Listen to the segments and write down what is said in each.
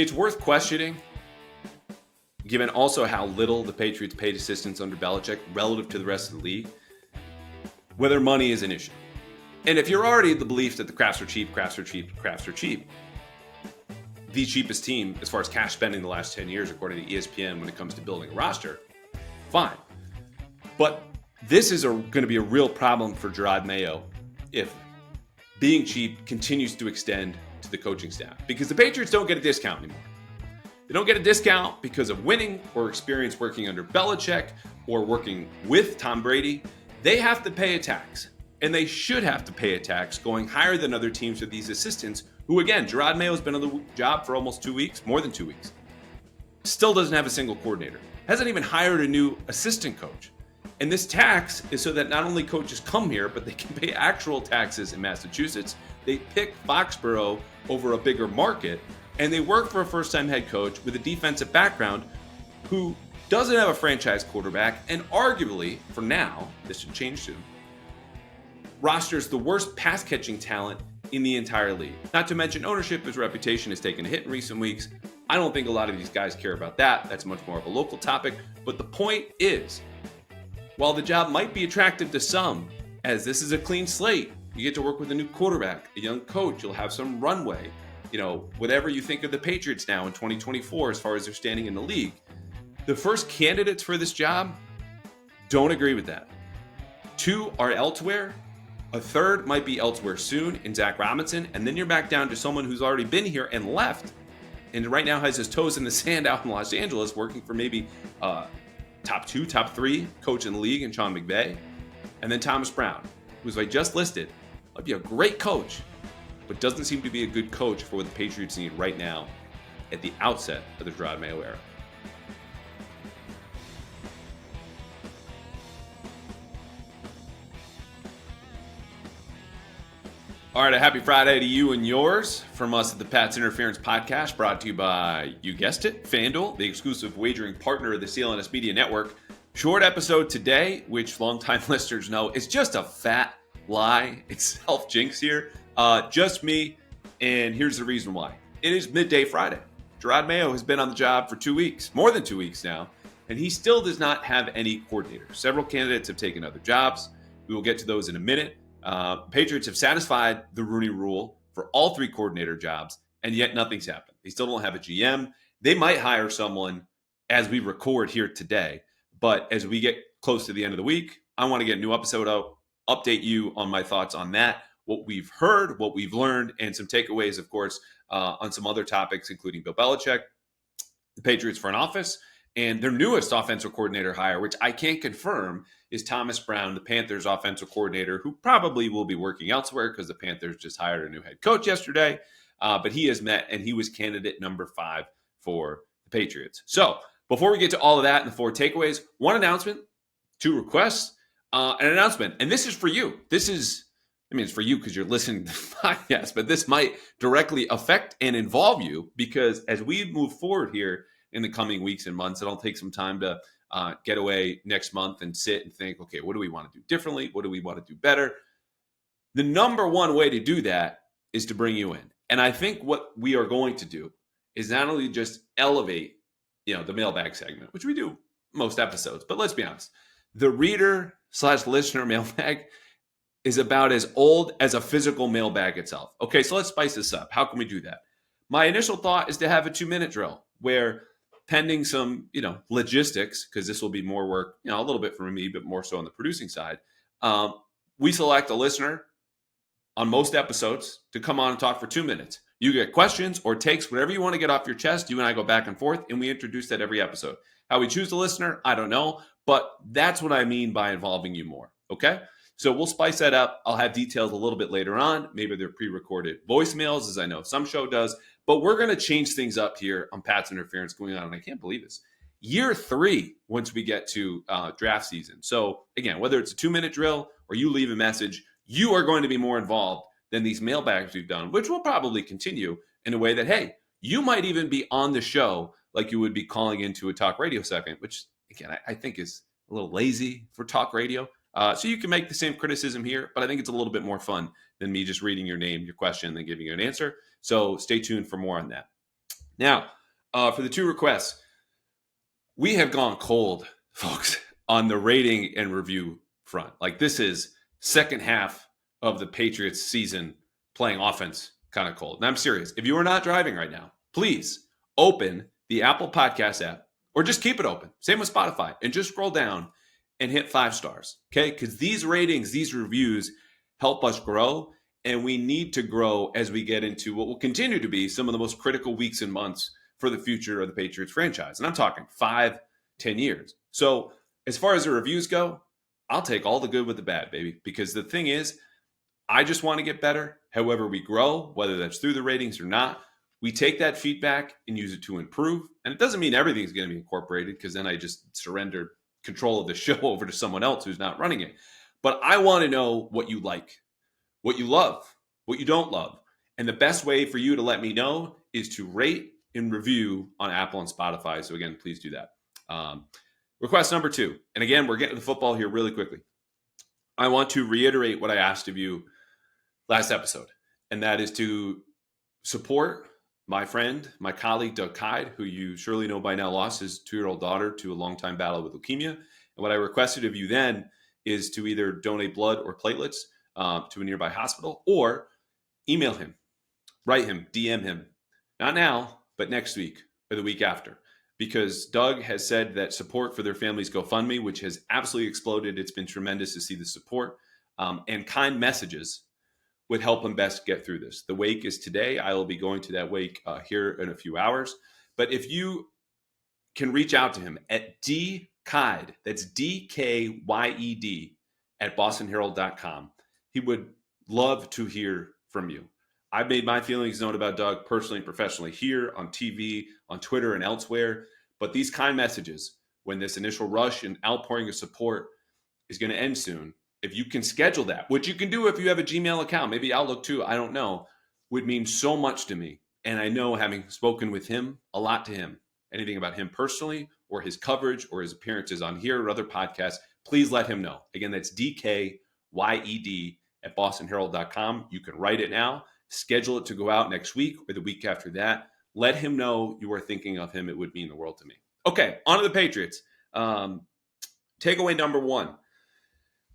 It's worth questioning, given also how little the Patriots paid assistants under Belichick relative to the rest of the league, whether money is an issue. And if you're already in the belief that the Crafts are cheap, the cheapest team as far as cash spending the last 10 years, according to ESPN, when it comes to building a roster, fine. But this is going to be a real problem for Jerod Mayo if being cheap continues to extend to the coaching staff. Because the Patriots don't get a discount anymore. They don't get a discount because of winning or experience working under Belichick or working with Tom Brady. They have to pay a tax. And they should have to pay a tax going higher than other teams with these assistants who, again, Jerod Mayo's been on the job for almost 2 weeks, more than 2 weeks. Still doesn't have a single coordinator. Hasn't even hired a new assistant coach. And this tax is so that not only coaches come here, but they can pay actual taxes in Massachusetts. They pick Foxboro over a bigger market, and they work for a first-time head coach with a defensive background who doesn't have a franchise quarterback, and arguably, for now, this should change soon, rosters the worst pass-catching talent in the entire league. Not to mention ownership, his reputation has taken a hit in recent weeks. I don't think a lot of these guys care about that. That's much more of a local topic. But the point is, while the job might be attractive to some, as this is a clean slate, you get to work with a new quarterback, a young coach, you'll have some runway. You know, whatever you think of the Patriots now in 2024 as far as their standing in the league, the first candidates for this job don't agree with that. 2 are elsewhere. A third might be elsewhere soon in Zach Robinson. And then you're back down to someone who's already been here and left and right now has his toes in the sand out in Los Angeles working for maybe top 2, top 3 coach in the league in Sean McVay. And then Thomas Brown, who's I just listed, might be a great coach, but doesn't seem to be a good coach for what the Patriots need right now at the outset of the Jerod Mayo era. All right, a happy Friday to you and yours from us at the Pat's Interference Podcast, brought to you by, you guessed it, FanDuel, the exclusive wagering partner of the CLNS Media Network. Short episode today, which longtime listeners know is just a fat lie. It's self-jinx here. Just me, and here's the reason why. It is midday Friday. Jerod Mayo has been on the job for 2 weeks, more than 2 weeks now, and he still does not have any coordinator. Several candidates have taken other jobs. We will get to those in a minute. Patriots have satisfied the Rooney Rule for all 3 coordinator jobs, and yet nothing's happened. They still don't have a GM. They might hire someone as we record here today, but as we get close to the end of the week, I want to get a new episode out, update you on my thoughts on that, what we've heard, what we've learned, and some takeaways, of course, on some other topics, including Bill Belichick, the Patriots front office, and their newest offensive coordinator hire, which I can't confirm, is Thomas Brown, the Panthers offensive coordinator, who probably will be working elsewhere because the Panthers just hired a new head coach yesterday. But he has met, and he was candidate number 5 for the Patriots. So before we get to all of that and the 4 takeaways, one announcement, 2 requests, an announcement. And this is for you. It's for you because you're listening to the podcast, but this might directly affect and involve you because as we move forward here in the coming weeks and months, it'll take some time to get away next month and sit and think, okay, what do we want to do differently? What do we want to do better? The number one way to do that is to bring you in. And I think what we are going to do is not only just elevate, the mailbag segment, which we do most episodes, but let's be honest, the reader/listener mailbag is about as old as a physical mailbag itself. Okay, so let's spice this up. How can we do that? My initial thought is to have a 2-minute drill where, pending some, logistics, because this will be more work, a little bit for me, but more so on the producing side, we select a listener on most episodes to come on and talk for 2 minutes. You get questions or takes, whatever you want to get off your chest. You and I go back and forth, and we introduce that every episode. How we choose the listener, I don't know, but that's what I mean by involving you more, okay? So we'll spice that up. I'll have details a little bit later on. Maybe they're pre-recorded voicemails, as I know some show does. But we're going to change things up here on Pat's Interference going on. And I can't believe this. Year 3 once we get to draft season. So, again, whether it's a 2-minute drill or you leave a message, you are going to be more involved than these mailbags we've done, which will probably continue in a way that, hey, you might even be on the show like you would be calling into a talk radio segment, which, again, I think is a little lazy for talk radio. So you can make the same criticism here, but I think it's a little bit more fun than me just reading your name, your question, and then giving you an answer. So stay tuned for more on that. Now, for the two requests, we have gone cold, folks, on the rating and review front. Like, this is second half of the Patriots season playing offense kind of cold. And I'm serious. If you are not driving right now, please open the Apple Podcast app or just keep it open. Same with Spotify. And just scroll down and hit 5 stars. Okay? Because these ratings, these reviews help us grow. And we need to grow as we get into what will continue to be some of the most critical weeks and months for the future of the Patriots franchise. And I'm talking 5, 10 years. So as far as the reviews go, I'll take all the good with the bad, baby. Because the thing is, I just want to get better. However we grow, whether that's through the ratings or not, we take that feedback and use it to improve. And it doesn't mean everything's going to be incorporated, because then I just surrendered control of the show over to someone else who's not running it. But I want to know what you like, what you love, what you don't love. And the best way for you to let me know is to rate and review on Apple and Spotify. So again, please do that. Request number 2. And again, we're getting to football here really quickly. I want to reiterate what I asked of you last episode, and that is to support my friend, my colleague, Doug Kyde, who you surely know by now lost his 2-year-old daughter to a long-time battle with leukemia. And what I requested of you then is to either donate blood or platelets to a nearby hospital, or email him, write him, DM him. Not now, but next week or the week after. Because Doug has said that support for their family's GoFundMe, which has absolutely exploded. It's been tremendous to see the support, and kind messages would help him best get through this. The wake is today. I will be going to that wake here in a few hours. But if you can reach out to him at dkyed, that's DKYED, at bostonherald.com, he would love to hear from you. I've made my feelings known about Doug personally and professionally here on TV, on Twitter, and elsewhere. But these kind messages, when this initial rush and outpouring of support is going to end soon, if you can schedule that, which you can do if you have a Gmail account, maybe Outlook too, I don't know, would mean so much to me. And I know, having spoken with him, a lot to him, anything about him personally or his coverage or his appearances on here or other podcasts, please let him know. Again, that's DKYED at bostonherald.com. You can write it now. Schedule it to go out next week or the week after that. Let him know you are thinking of him. It would mean the world to me. Okay, on to the Patriots. Takeaway number 1.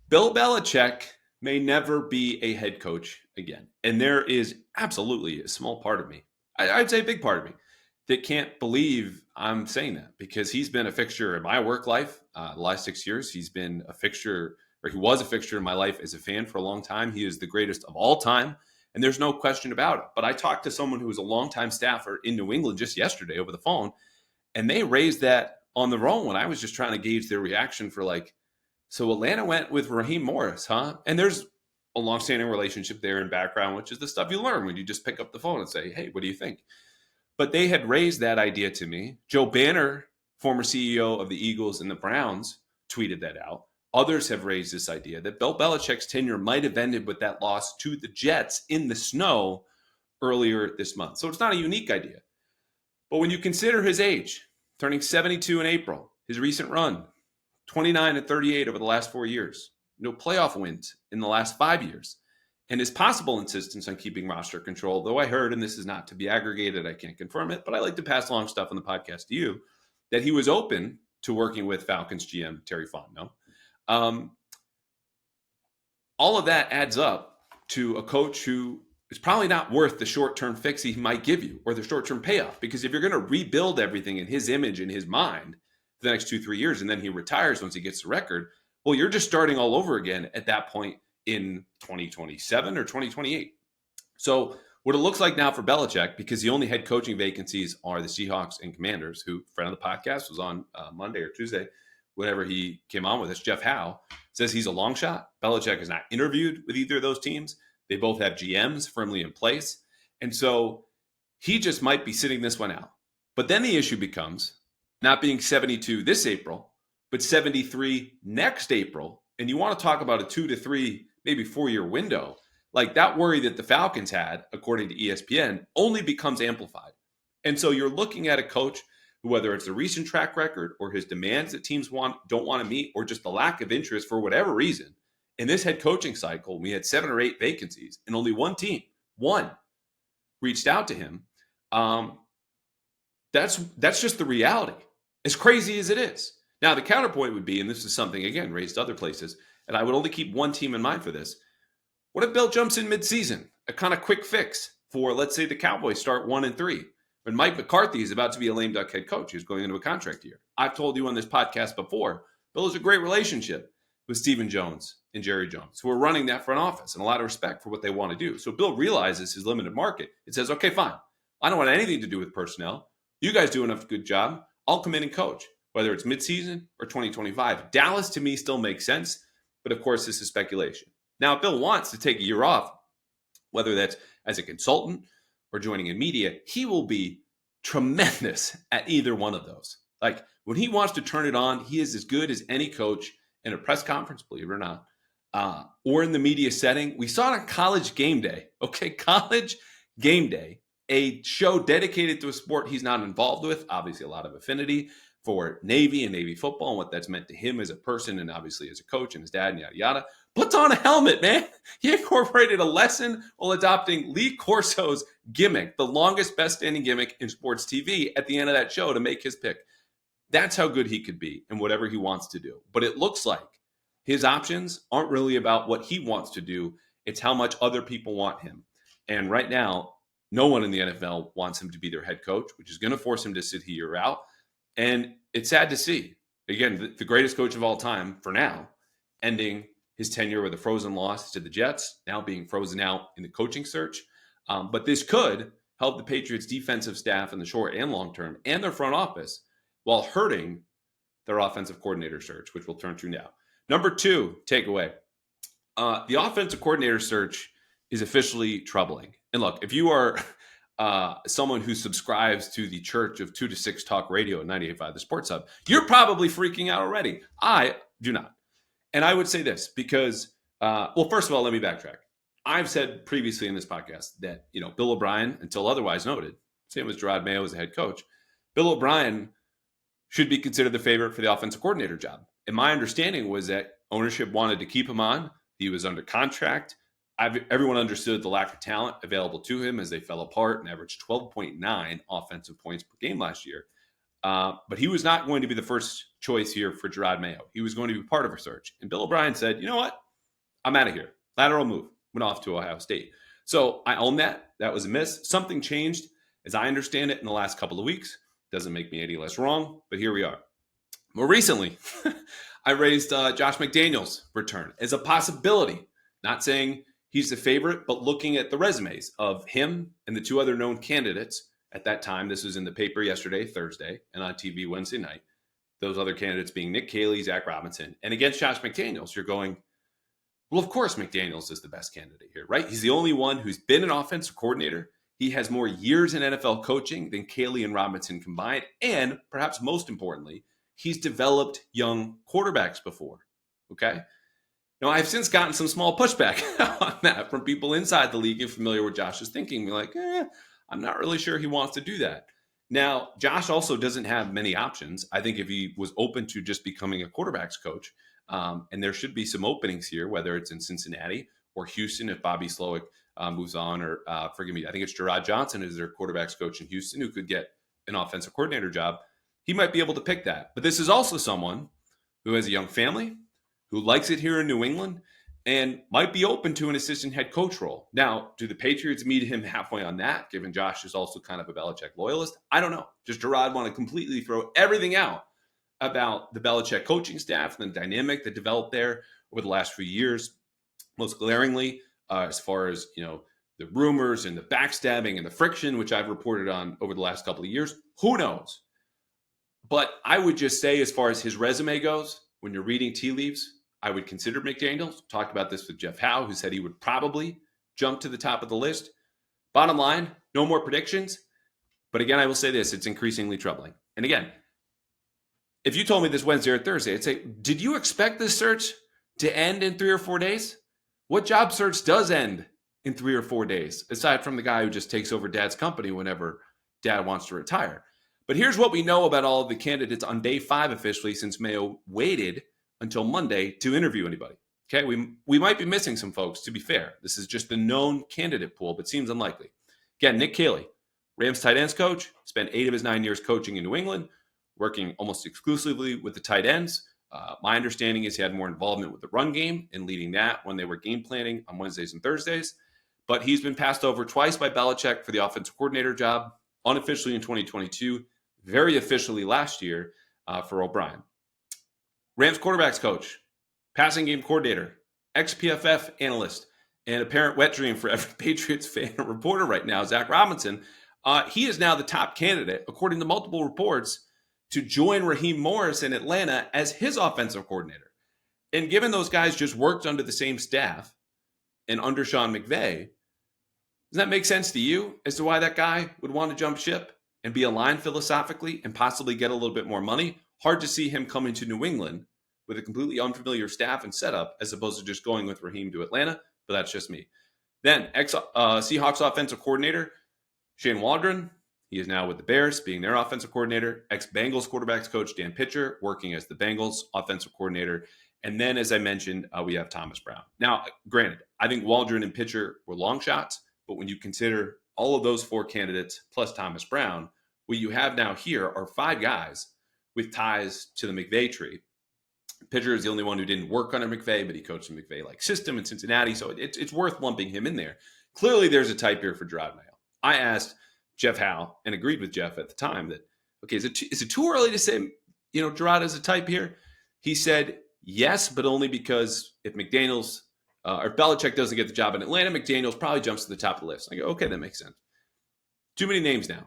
Bill Belichick may never be a head coach again. And there is absolutely a small part of me, I'd say a big part of me, that can't believe I'm saying that, because he's been a fixture in my work life the last 6 years. He's been a fixture, or he was a fixture in my life as a fan for a long time. He is the greatest of all time. And there's no question about it. But I talked to someone who was a longtime staffer in New England just yesterday over the phone, and they raised that on their own when I was just trying to gauge their reaction for, like, so Atlanta went with Raheem Morris, huh? And there's a longstanding relationship there in background, which is the stuff you learn when you just pick up the phone and say, hey, what do you think? But they had raised that idea to me. Joe Banner, former CEO of the Eagles and the Browns, tweeted that out. Others have raised this idea that Bill Belichick's tenure might have ended with that loss to the Jets in the snow earlier this month. So it's not a unique idea. But when you consider his age, turning 72 in April, his recent run, 29-38 over the last 4 years, no playoff wins in the last 5 years, and his possible insistence on keeping roster control, though I heard, and this is not to be aggregated, I can't confirm it, but I like to pass along stuff on the podcast to you, that he was open to working with Falcons GM Terry Fontenot. All of that adds up to a coach who is probably not worth the short-term fix he might give you, or the short-term payoff, because if you're going to rebuild everything in his image, in his mind, for the next 2-3 years, and then he retires once he gets the record, well, you're just starting all over again at that point in 2027 or 2028. So what it looks like now for Belichick, because the only head coaching vacancies are the Seahawks and Commanders, who, friend of the podcast, was on Monday or Tuesday, whenever he came on with us, Jeff Howe, says he's a long shot. Belichick has not interviewed with either of those teams. They both have GMs firmly in place. And so he just might be sitting this one out. But then the issue becomes not being 72 this April, but 73 next April. And you want to talk about a 2 to 3, maybe 4-year window. Like, that worry that the Falcons had, according to ESPN, only becomes amplified. And so you're looking at a coach who, whether it's the recent track record or his demands that teams don't want to meet, or just the lack of interest for whatever reason, in this head coaching cycle, we had 7 or 8 vacancies, and only one team, reached out to him. That's just the reality, as crazy as it is. Now, the counterpoint would be, and this is something, again, raised other places, and I would only keep one team in mind for this. What if Bill jumps in midseason? A kind of quick fix for, let's say, the Cowboys start 1-3. When Mike McCarthy is about to be a lame duck head coach, he's going into a contract year. I've told you on this podcast before, Bill has a great relationship with Stephen Jones and Jerry Jones, who are running that front office, and a lot of respect for what they want to do. So Bill realizes his limited market. It says, okay, fine. I don't want anything to do with personnel. You guys do enough good job. I'll come in and coach, whether it's midseason or 2025. Dallas, to me, still makes sense. But, of course, this is speculation. Now, if Bill wants to take a year off, whether that's as a consultant or joining in media, he will be tremendous at either one of those. Like, when he wants to turn it on, he is as good as any coach in a press conference, believe it or not, or in the media setting. We saw it on College Game Day. Okay, College Game Day, a show dedicated to a sport he's not involved with, obviously a lot of affinity for Navy and Navy football and what that's meant to him as a person and obviously as a coach and his dad and yada, yada. Puts on a helmet, man. He incorporated a lesson while adopting Lee Corso's gimmick, the longest, best-standing gimmick in sports TV, at the end of that show to make his pick. That's how good he could be in whatever he wants to do. But it looks like his options aren't really about what he wants to do. It's how much other people want him. And right now, no one in the NFL wants him to be their head coach, which is going to force him to sit here out. And it's sad to see. Again, the greatest coach of all time, for now, ending his tenure with a frozen loss to the Jets, now being frozen out in the coaching search. But this could help the Patriots defensive staff in the short and long term and their front office while hurting their offensive coordinator search, which we'll turn to now. Number 2 takeaway. The offensive coordinator search is officially troubling. And look, if you are someone who subscribes to the Church of 2 to 6 Talk Radio at 98.5 The Sports Hub, you're probably freaking out already. I do not. And I would say this because, well, first of all, let me backtrack. I've said previously in this podcast that, Bill O'Brien, until otherwise noted, same as Jerod Mayo as a head coach, Bill O'Brien should be considered the favorite for the offensive coordinator job. And my understanding was that ownership wanted to keep him on. He was under contract. Everyone understood the lack of talent available to him as they fell apart and averaged 12.9 offensive points per game last year. But he was not going to be the first choice here for Jerod Mayo. He was going to be part of a search. And Bill O'Brien said, you know what? I'm out of here. Lateral move. Went off to Ohio State. So I own that. That was a miss. Something changed, as I understand it, in the last couple of weeks. Doesn't make me any less wrong, but here we are. More recently, I raised Josh McDaniels' return as a possibility. Not saying he's the favorite, but looking at the resumes of him and the 2 other known candidates at that time. This was in the paper yesterday, Thursday, and on TV Wednesday night. Those other candidates being Nick Caley, Zach Robinson. And against Josh McDaniels, you're going, well, of course McDaniels is the best candidate here, right? He's the only one who's been an offensive coordinator. He has more years in NFL coaching than Caley and Robinson combined. And perhaps most importantly, he's developed young quarterbacks before, okay? Now, I've since gotten some small pushback on that from people inside the league and familiar with Josh's thinking. We're like, I'm not really sure he wants to do that. Now, Josh also doesn't have many options. I think if he was open to just becoming a quarterback's coach, and there should be some openings here, whether it's in Cincinnati or Houston if Bobby Slowick moves on, or forgive me, I think it's Jerrod Johnson is their quarterback's coach in Houston who could get an offensive coordinator job. He might be able to pick that. But this is also someone who has a young family, who likes it here in New England, and might be open to an assistant head coach role. Now, do the Patriots meet him halfway on that, given Josh is also kind of a Belichick loyalist? I don't know. Does Jerrod want to completely throw everything out about the Belichick coaching staff and the dynamic that developed there over the last few years? Most glaringly, as far as, the rumors and the backstabbing and the friction, which I've reported on over the last couple of years, who knows? But I would just say, as far as his resume goes, when you're reading tea leaves, I would consider McDaniels. Talked about this with Jeff Howe, who said he would probably jump to the top of the list. Bottom line, no more predictions. But again, I will say this, it's increasingly troubling. And again, if you told me this Wednesday or Thursday, I'd say, did you expect this search to end in 3 or 4 days? What job search does end in 3 or 4 days, aside from the guy who just takes over dad's company whenever dad wants to retire? But here's what we know about all of the candidates on day 5 officially, since Mayo waited until Monday to interview anybody. Okay, we might be missing some folks, to be fair. This is just the known candidate pool, but seems unlikely. Again, Nick Caley, Rams tight ends coach, spent 8 of his 9 years coaching in New England, working almost exclusively with the tight ends. My understanding is he had more involvement with the run game and leading that when they were game planning on Wednesdays and Thursdays. But he's been passed over twice by Belichick for the offensive coordinator job, unofficially in 2022, very officially last year for O'Brien. Rams quarterbacks coach, passing game coordinator, ex-PFF analyst, and apparent wet dream for every Patriots fan and reporter right now, Zach Robinson. He is now the top candidate, according to multiple reports, to join Raheem Morris in Atlanta as his offensive coordinator. And given those guys just worked under the same staff and under Sean McVay, does that make sense to you as to why that guy would want to jump ship and be aligned philosophically and possibly get a little bit more money? Hard to see him coming to New England with a completely unfamiliar staff and setup as opposed to just going with Raheem to Atlanta, but that's just me. Then Seahawks offensive coordinator, Shane Waldron. He is now with the Bears, being their offensive coordinator. Ex-Bengals quarterbacks coach Dan Pitcher, working as the Bengals offensive coordinator. And then, as I mentioned, we have Thomas Brown. Now, granted, I think Waldron and Pitcher were long shots, but when you consider all of those 4 candidates plus Thomas Brown, what you have now here are 5 guys with ties to the McVay tree. Pitcher is the only one who didn't work under McVay, but he coached the McVay-like system in Cincinnati, so it's worth lumping him in there. Clearly, there's a type here for Jerod Mayo. I asked Jeff Howe and agreed with Jeff at the time that, okay, is it too early to say, Jerod is a type here? He said yes, but only because if McDaniels or Belichick doesn't get the job in Atlanta, McDaniels probably jumps to the top of the list. I go, okay, that makes sense. Too many names now.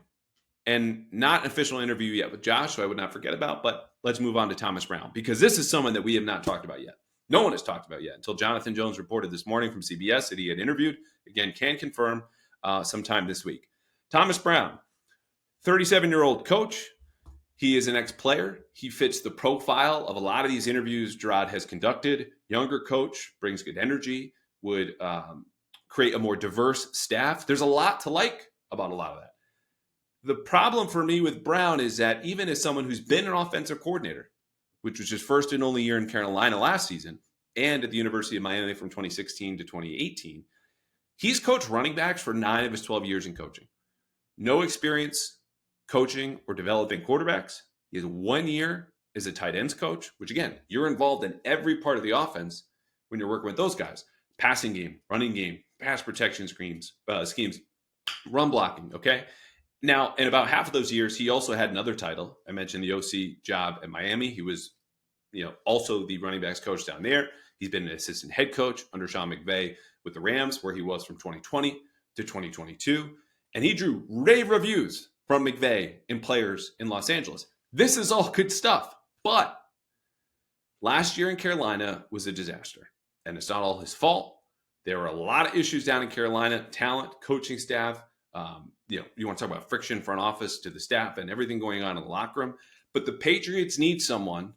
And not an official interview yet with Josh, so I would not forget about, but let's move on to Thomas Brown, because this is someone that we have not talked about yet. No one has talked about yet until Jonathan Jones reported this morning from CBS that he had interviewed. Again, can confirm sometime this week. Thomas Brown, 37-year-old coach. He is an ex-player. He fits the profile of a lot of these interviews Jerod has conducted. Younger coach, brings good energy, would create a more diverse staff. There's a lot to like about a lot of that. The problem for me with Brown is that even as someone who's been an offensive coordinator, which was his first and only year in Carolina last season, and at the University of Miami from 2016 to 2018, he's coached running backs for 9 of his 12 years in coaching. No experience coaching or developing quarterbacks. He has 1 year as a tight ends coach, which again, you're involved in every part of the offense when you're working with those guys. Passing game, running game, pass protection schemes, run blocking, okay? Now, in about half of those years, he also had another title. I mentioned the OC job at Miami. He was, also the running backs coach down there. He's been an assistant head coach under Sean McVay with the Rams, where he was from 2020 to 2022. And he drew rave reviews from McVay and players in Los Angeles. This is all good stuff. But last year in Carolina was a disaster. And it's not all his fault. There were a lot of issues down in Carolina, talent, coaching staff. You want to talk about friction front office to the staff and everything going on in the locker room. But the Patriots need someone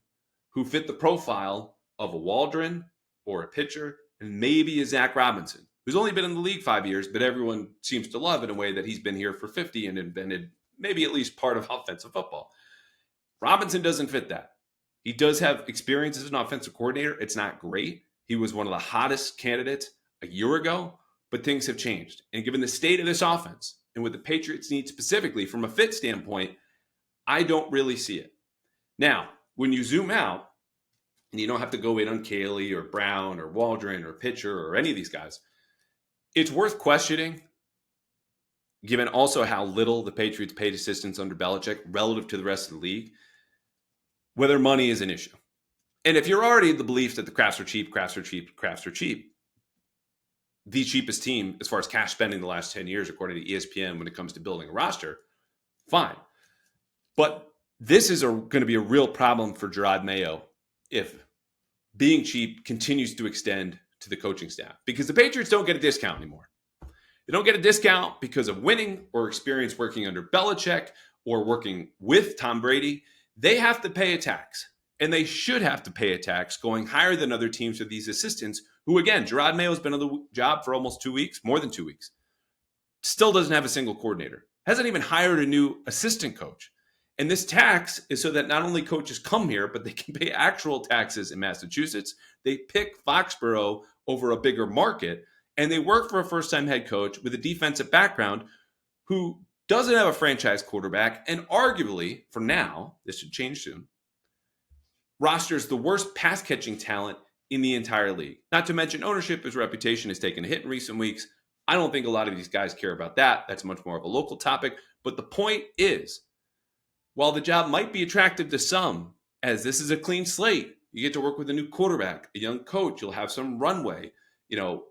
who fit the profile of a Waldron or a Pitcher and maybe a Zach Robinson, who's only been in the league 5 years, but everyone seems to love in a way that he's been here for 50 and invented maybe at least part of offensive football. Robinson doesn't fit that. He does have experience as an offensive coordinator. It's not great. He was one of the hottest candidates a year ago, but things have changed. And given the state of this offense and what the Patriots need specifically from a fit standpoint, I don't really see it. Now, when you zoom out, and you don't have to go in on Caley or Brown or Waldron or Pitcher or any of these guys, it's worth questioning, given also how little the Patriots paid assistants under Belichick relative to the rest of the league, whether money is an issue. And if you're already in the belief that the Crafts are cheap, the cheapest team as far as cash spending the last 10 years, according to ESPN, when it comes to building a roster, fine. But this is going to be a real problem for Jerod Mayo if being cheap continues to extend to the coaching staff, because the Patriots don't get a discount anymore. They don't get a discount because of winning or experience working under Belichick or working with Tom Brady. They have to pay a tax, and they should have to pay a tax going higher than other teams with these assistants who, again, Jerod Mayo's been on the job for almost 2 weeks, more than 2 weeks, still doesn't have a single coordinator, hasn't even hired a new assistant coach. And this tax is so that not only coaches come here, but they can pay actual taxes in Massachusetts. They pick Foxboro over a bigger market, and they work for a first-time head coach with a defensive background who doesn't have a franchise quarterback, and arguably, for now, this should change soon, rosters the worst pass-catching talent in the entire league. Not to mention ownership, his reputation has taken a hit in recent weeks. I don't think a lot of these guys care about that. That's much more of a local topic. But the point is, while the job might be attractive to some, as this is a clean slate, you get to work with a new quarterback, a young coach, you'll have some runway.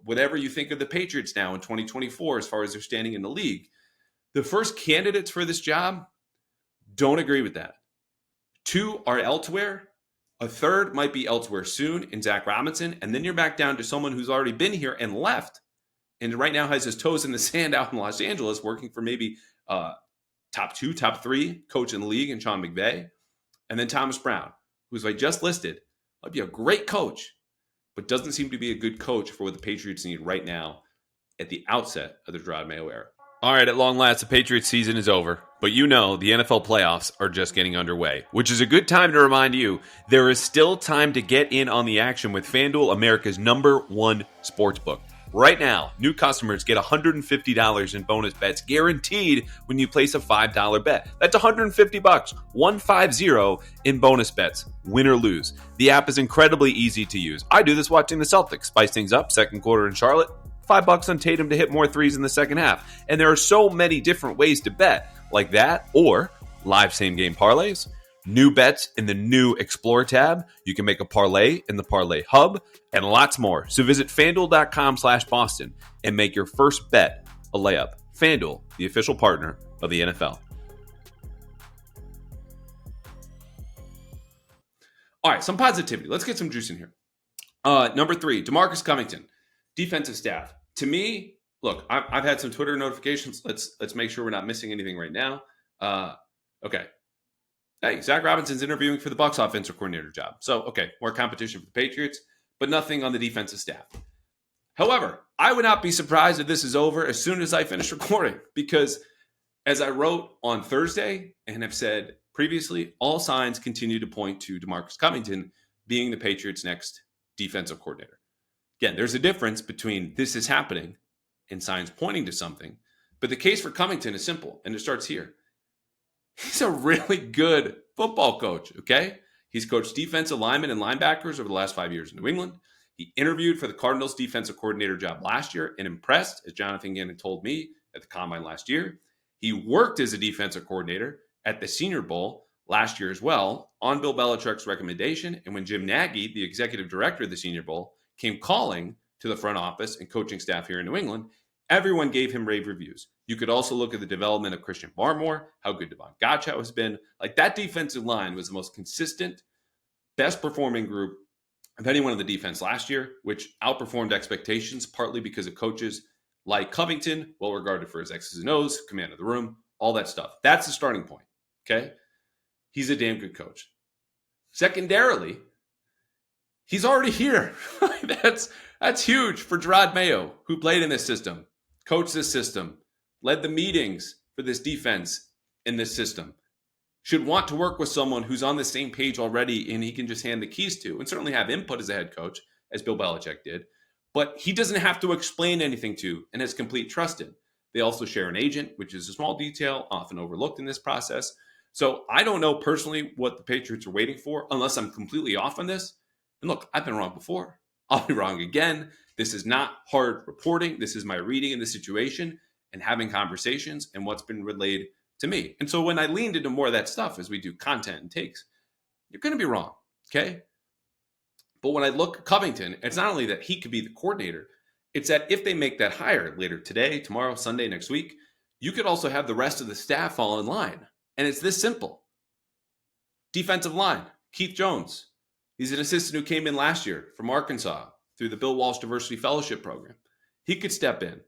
Whatever you think of the Patriots now in 2024 as far as their standing in the league, the first candidates for this job don't agree with that. 2 are elsewhere. A third might be elsewhere soon in Zach Robinson. And then you're back down to someone who's already been here and left and right now has his toes in the sand out in Los Angeles working for maybe top 2, top 3 coach in the league in Sean McVay. And then Thomas Brown, who's I just listed, might be a great coach, but doesn't seem to be a good coach for what the Patriots need right now at the outset of the Jerod Mayo era. All right, at long last, the Patriots season is over, but the NFL playoffs are just getting underway, which is a good time to remind you there is still time to get in on the action with FanDuel, America's #1 sportsbook. Right now, new customers get $150 in bonus bets guaranteed when you place a $5 bet. That's $150, 150 in bonus bets, win or lose. The app is incredibly easy to use. I do this watching the Celtics spice things up, second quarter in Charlotte. $5 on Tatum to hit more threes in the second half. And there are so many different ways to bet, like that or live same-game parlays, new bets in the new Explore tab. You can make a parlay in the Parlay Hub, and lots more. So visit FanDuel.com/Boston and make your first bet a layup. FanDuel, the official partner of the NFL. All right, some positivity. Let's get some juice in here. Number 3, DeMarcus Covington. Defensive staff. To me, look, I've had some Twitter notifications. Let's make sure we're not missing anything right now. Okay. Hey, Zach Robinson's interviewing for the Bucs offensive coordinator job. So, okay, more competition for the Patriots, but nothing on the defensive staff. However, I would not be surprised if this is over as soon as I finish recording, because as I wrote on Thursday and have said previously, all signs continue to point to DeMarcus Covington being the Patriots' next defensive coordinator. Again, there's a difference between this is happening and signs pointing to something. But the case for Covington is simple, and it starts here. He's a really good football coach, okay? He's coached defensive linemen and linebackers over the last 5 years in New England. He interviewed for the Cardinals' defensive coordinator job last year and impressed, as Jonathan Gannon told me at the Combine last year. He worked as a defensive coordinator at the Senior Bowl last year as well on Bill Belichick's recommendation. And when Jim Nagy, the executive director of the Senior Bowl, came calling to the front office and coaching staff here in New England, everyone gave him rave reviews. You could also look at the development of Christian Barmore, how good Devon Godchaux has been. Like, that defensive line was the most consistent, best performing group of anyone on the defense last year, which outperformed expectations, partly because of coaches like Covington, well regarded for his X's and O's, command of the room, all that stuff. That's the starting point, okay? He's a damn good coach. Secondarily, he's already here. That's huge for Jerod Mayo, who played in this system, coached this system, led the meetings for this defense in this system. Should want to work with someone who's on the same page already and he can just hand the keys to, and certainly have input as a head coach, as Bill Belichick did. But he doesn't have to explain anything to and has complete trust in. They also share an agent, which is a small detail, often overlooked in this process. So I don't know personally what the Patriots are waiting for, unless I'm completely off on this. And look, I've been wrong before. I'll be wrong again. This is not hard reporting. This is my reading in the situation and having conversations and what's been relayed to me. And so when I leaned into more of that stuff as we do content and takes, you're going to be wrong, okay? But when I look at Covington, it's not only that he could be the coordinator, it's that if they make that hire later today, tomorrow, Sunday, next week, you could also have the rest of the staff fall in line. And it's this simple. Defensive line, Keith Jones. He's an assistant who came in last year from Arkansas through the Bill Walsh Diversity Fellowship Program. He could step in.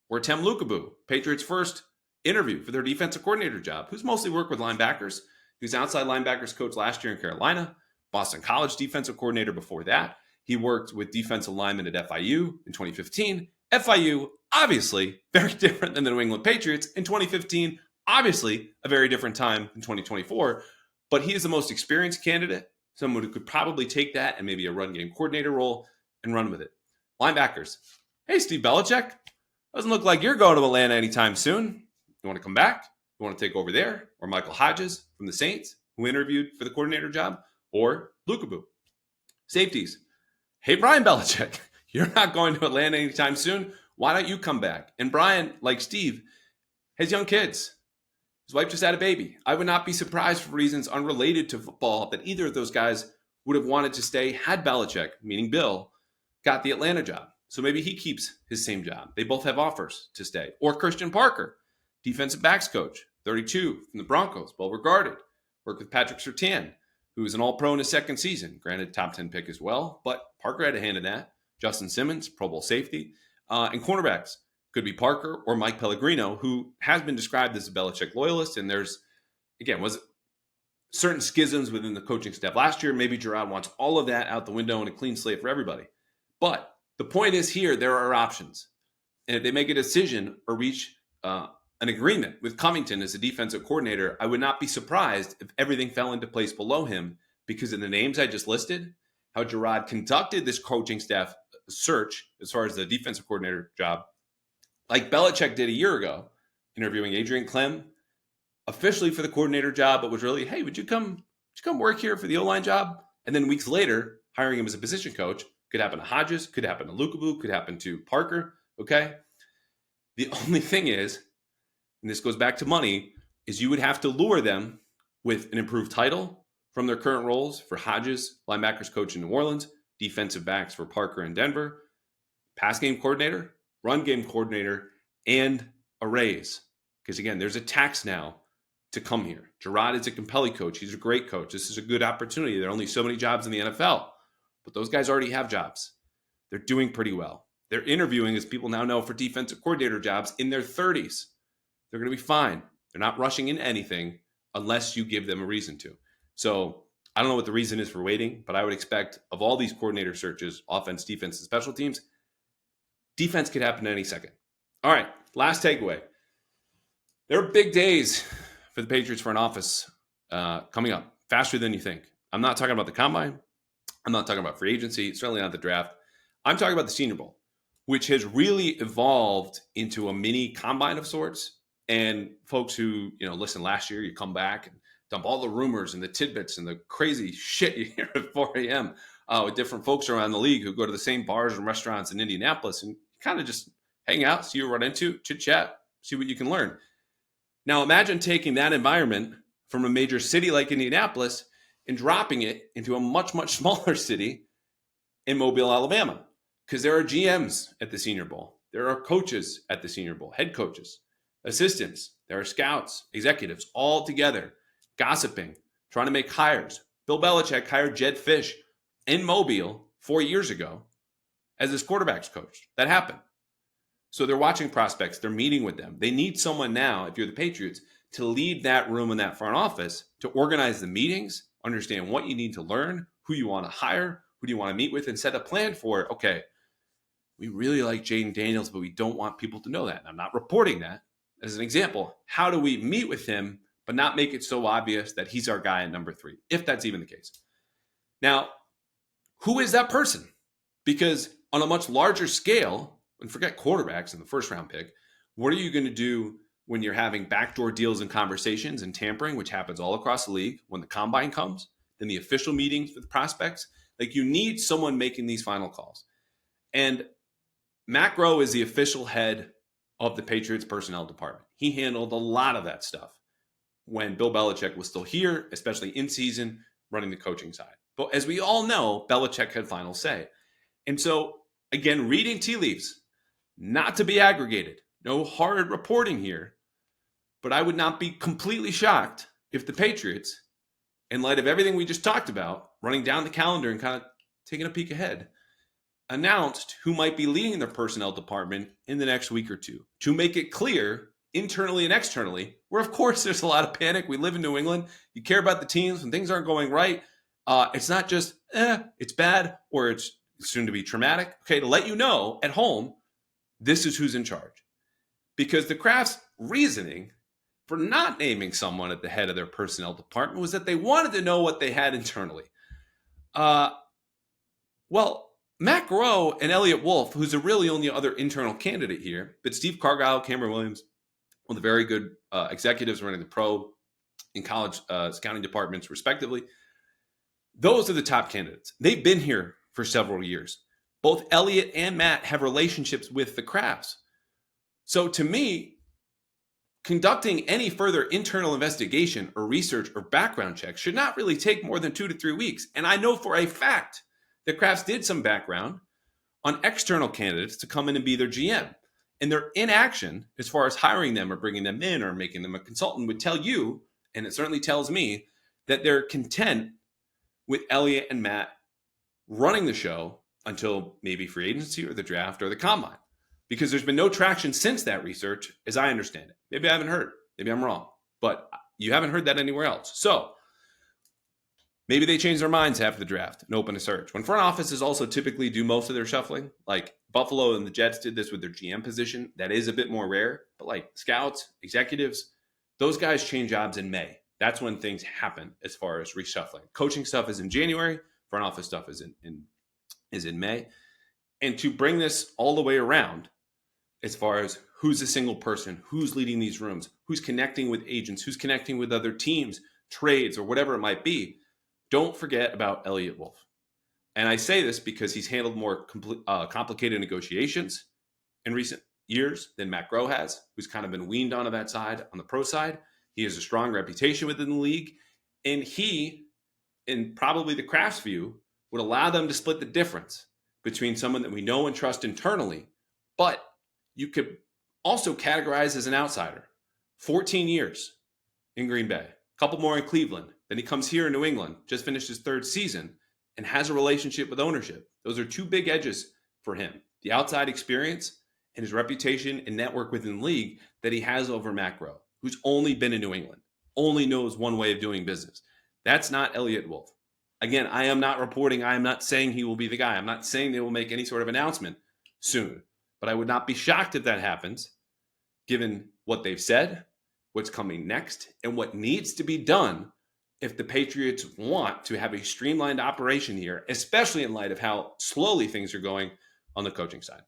Or Tem Lukabu, Patriots' first interview for their defensive coordinator job, who's mostly worked with linebackers. He was outside linebackers coach last year in Carolina, Boston College defensive coordinator before that. He worked with defensive linemen at FIU in 2015. FIU, obviously, very different than the New England Patriots. In 2015, obviously, a very different time in 2024. But he is the most experienced candidate, someone who could probably take that and maybe a run game coordinator role and run with it. Linebackers. Hey, Steve Belichick. Doesn't look like you're going to Atlanta anytime soon. You want to come back? who want to take over there, or Michael Hodges from the Saints, who interviewed for the coordinator job, or Lukabu. Safeties. Hey, Brian Belichick, you're not going to Atlanta anytime soon. Why don't you come back? And Brian, like Steve, has young kids. His wife just had a baby. I would not be surprised for reasons unrelated to football that either of those guys would have wanted to stay had Belichick, meaning Bill, got the Atlanta job. So maybe he keeps his same job. They both have offers to stay. Or Christian Parker, defensive backs coach, 32 from the Broncos, well regarded. Worked with Patrick Surtain, who was an all-pro in his second season. Granted, top 10 pick as well, but Parker had a hand in that. Justin Simmons, Pro Bowl safety. And cornerbacks could be Parker or Mike Pellegrino, who has been described as a Belichick loyalist. And there's, again, was certain schisms within the coaching staff last year. Maybe Jerod wants all of that out the window and a clean slate for everybody. But the point is here, there are options. And if they make a decision or reach an agreement with Covington as a defensive coordinator, I would not be surprised if everything fell into place below him because of the names I just listed, how Jerod conducted this coaching staff search as far as the defensive coordinator job, like Belichick did a year ago, interviewing Adrian Clem officially for the coordinator job, but was really, hey, would you come work here for the O-line job? And then weeks later, hiring him as a position coach. Could happen to Hodges, could happen to Lukabu, could happen to Parker, okay? The only thing is, and this goes back to money, is you would have to lure them with an improved title from their current roles for Hodges, linebackers coach in New Orleans, defensive backs for Parker in Denver, pass game coordinator, run game coordinator, and a raise. Because again, there's a tax now to come here. Jerod is a compelling coach. He's a great coach. This is a good opportunity. There are only so many jobs in the NFL. But those guys already have jobs. They're doing pretty well. They're interviewing, as people now know, for defensive coordinator jobs in their 30s. They're going to be fine. They're not rushing into anything unless you give them a reason to. So I don't know what the reason is for waiting, but I would expect of all these coordinator searches, offense, defense, and special teams, defense could happen any second. All right, last takeaway. There are big days for the Patriots front office coming up, faster than you think. I'm not talking about the combine. I'm not talking about free agency, certainly not the draft. I'm talking about the Senior Bowl, which has really evolved into a mini combine of sorts. And folks who, listen, last year you come back and dump all the rumors and the tidbits and the crazy shit you hear at 4 a.m. With different folks around the league who go to the same bars and restaurants in Indianapolis and kind of just hang out, see what you run into, chit-chat, see what you can learn. Now imagine taking that environment from a major city like Indianapolis and dropping it into a much, much smaller city in Mobile, Alabama. Because there are GMs at the Senior Bowl. There are coaches at the Senior Bowl, head coaches, assistants. There are scouts, executives, all together, gossiping, trying to make hires. Bill Belichick hired Jed Fish in Mobile 4 years ago as his quarterbacks coach. That happened. So they're watching prospects. They're meeting with them. They need someone now, if you're the Patriots, to lead that room in that front office, to organize the meetings, understand what you need to learn, who you want to hire, who do you want to meet with, and set a plan for it. Okay, we really like Jaden Daniels, but we don't want people to know that. And I'm not reporting that. As an example, how do we meet with him, but not make it so obvious that he's our guy at number 3, if that's even the case? Now, who is that person? Because on a much larger scale, and forget quarterbacks in the first round pick, what are you going to do when you're having backdoor deals and conversations and tampering, which happens all across the league, when the combine comes, then the official meetings with prospects? Like, you need someone making these final calls. And Matt Groh is the official head of the Patriots personnel department. He handled a lot of that stuff when Bill Belichick was still here, especially in season, running the coaching side. But as we all know, Belichick had final say. And so, again, reading tea leaves, not to be aggregated, no hard reporting here, but I would not be completely shocked if the Patriots, in light of everything we just talked about, running down the calendar and kind of taking a peek ahead, announced who might be leading their personnel department in the next week or two to make it clear internally and externally, where of course there's a lot of panic. We live in New England. You care about the teams when things aren't going right. It's not just, it's bad or it's soon to be traumatic. Okay, to let you know at home, this is who's in charge. Because the Kraft's reasoning for not naming someone at the head of their personnel department was that they wanted to know what they had internally. Well, Matt Groh and Elliot Wolf, who's the really only other internal candidate here, but Steve Cargile, Cameron Williams, one of the very good executives running the pro and college scouting departments, respectively. Those are the top candidates. They've been here for several years. Both Elliot and Matt have relationships with the Krafts. So to me, conducting any further internal investigation or research or background checks should not really take more than 2 to 3 weeks. And I know for a fact that Krafts did some background on external candidates to come in and be their GM. And their inaction, as far as hiring them or bringing them in or making them a consultant, would tell you, and it certainly tells me, that they're content with Elliot and Matt running the show until maybe free agency or the draft or the combine. Because there's been no traction since that research, as I understand it. Maybe I haven't heard. Maybe I'm wrong. But you haven't heard that anywhere else. So maybe they change their minds after the draft and open a search. When front offices also typically do most of their shuffling, like Buffalo and the Jets did this with their GM position, that is a bit more rare. But like scouts, executives, those guys change jobs in May. That's when things happen as far as reshuffling. Coaching stuff is in January. Front office stuff is in May. And to bring this all the way around, as far as who's a single person, who's leading these rooms, who's connecting with agents, who's connecting with other teams, trades, or whatever it might be, don't forget about Elliot Wolf. And I say this because he's handled more complicated negotiations in recent years than Matt Groh has, who's kind of been weaned onto that side on the pro side. He has a strong reputation within the league. And he, in probably the Krafts' view, would allow them to split the difference between someone that we know and trust internally, but you could also categorize as an outsider. 14 years in Green Bay, a couple more in Cleveland. Then he comes here in New England, just finished his 3rd season, and has a relationship with ownership. Those are 2 big edges for him. The outside experience and his reputation and network within the league that he has over Matt Groh, who's only been in New England, only knows one way of doing business. That's not Elliot Wolf. Again, I am not reporting. I am not saying he will be the guy. I'm not saying they will make any sort of announcement soon. But I would not be shocked if that happens, given what they've said, what's coming next, and what needs to be done if the Patriots want to have a streamlined operation here, especially in light of how slowly things are going on the coaching side.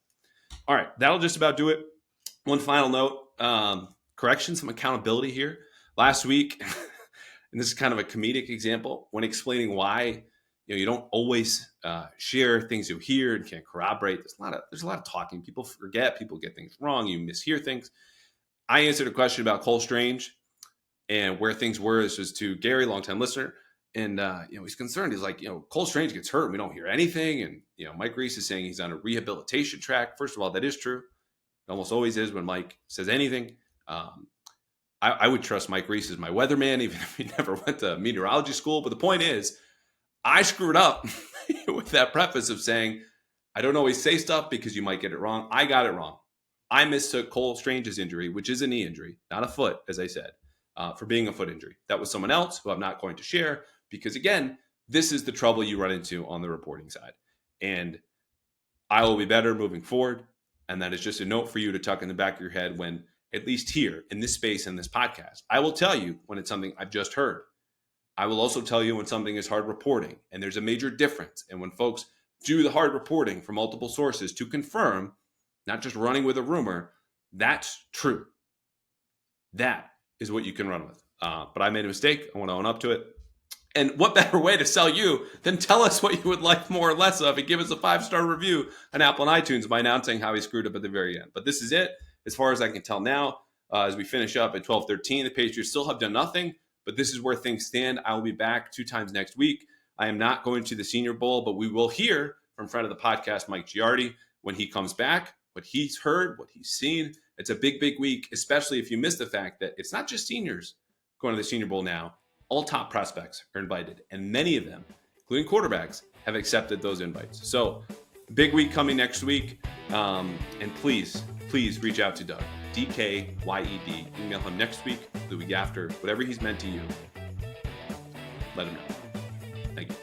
All right, that'll just about do it. One final note, correction, some accountability here. Last week, and this is kind of a comedic example, when explaining why you don't always share things you hear and can't corroborate. There's a lot of talking. People forget. People get things wrong. You mishear things. I answered a question about Cole Strange and where things were. This was to Gary, longtime listener, and he's concerned. He's like, Cole Strange gets hurt and we don't hear anything. And Mike Reese is saying he's on a rehabilitation track. First of all, that is true. It almost always is when Mike says anything. I would trust Mike Reese as my weatherman, even if he never went to meteorology school. But the point is, I screwed up with that preface of saying, I don't always say stuff because you might get it wrong. I got it wrong. I mistook Cole Strange's injury, which is a knee injury, not a foot, as I said, for being a foot injury. That was someone else who I'm not going to share because, again, this is the trouble you run into on the reporting side. And I will be better moving forward. And that is just a note for you to tuck in the back of your head when, at least here in this space, in this podcast, I will tell you when it's something I've just heard. I will also tell you when something is hard reporting, and there's a major difference. And when folks do the hard reporting from multiple sources to confirm, not just running with a rumor, that's true. That is what you can run with. But I made a mistake. I want to own up to it. And what better way to sell you than tell us what you would like more or less of and give us a 5-star review on Apple and iTunes by announcing how he screwed up at the very end. But this is it. As far as I can tell now, as we finish up at 12:13, the Patriots still have done nothing. But this is where things stand. I will be back 2 times next week. I am not going to the Senior Bowl, but we will hear from friend of the podcast, Mike Giardi, when he comes back, what he's heard, what he's seen. It's a big, big week, especially if you miss the fact that it's not just seniors going to the Senior Bowl now. All top prospects are invited, and many of them, including quarterbacks, have accepted those invites. So, big week coming next week. And please reach out to Doug. DKYED. Email him next week, the week after, whatever he's meant to you. Let him know. Thank you.